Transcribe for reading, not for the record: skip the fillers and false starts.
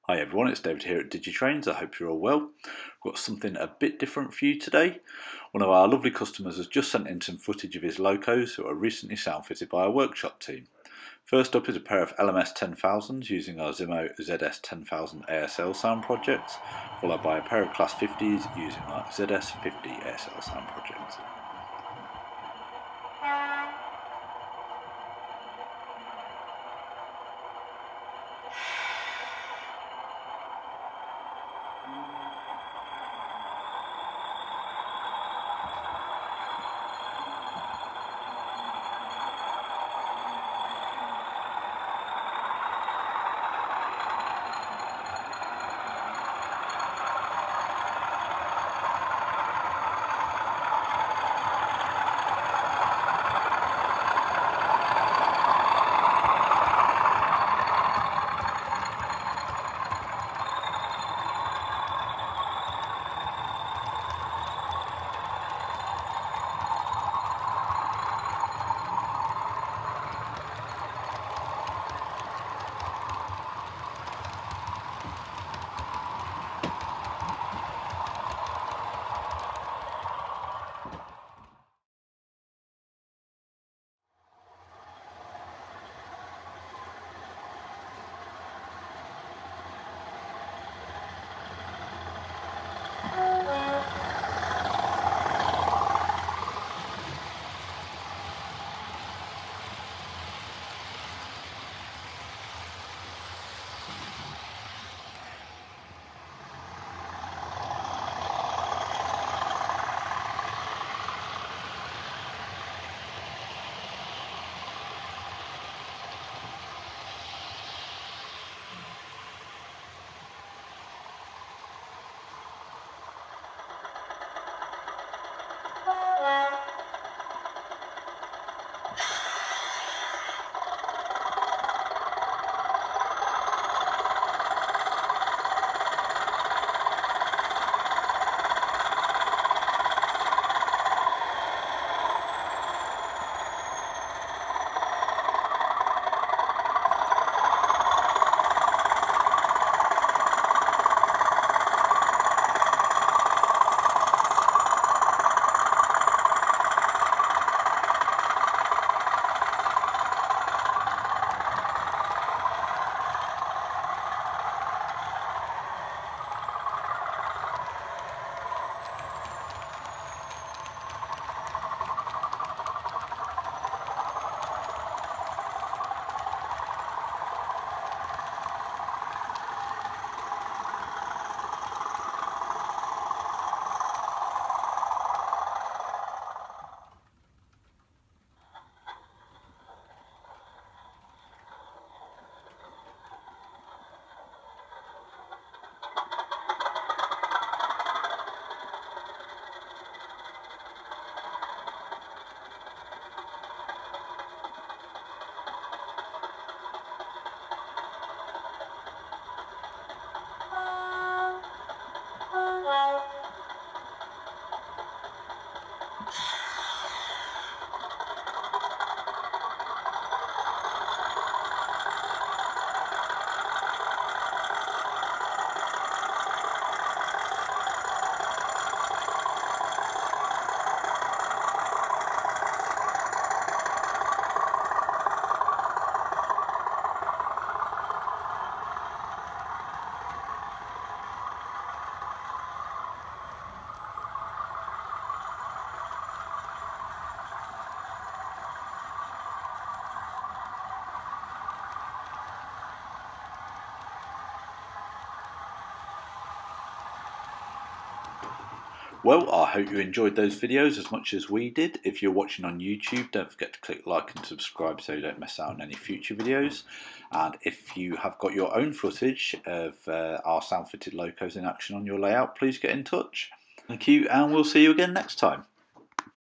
Hi everyone, it's David here at Digitrains. I hope you're all well. We've got something a bit different for you today. One of our lovely customers has just sent in some footage of his locos that were recently sound fitted by our workshop team. First up is a pair of LMS 10000s using our Zimo ZS10000asl sound projects, followed by a pair of Class 50s using our ZS50asl sound projects. Well, I hope you enjoyed those videos as much as we did. If you're watching on YouTube, don't forget to click like and subscribe so you don't miss out on any future videos. And if you have got your own footage of our sound fitted locos in action on your layout, please get in touch. Thank you, and we'll see you again next time.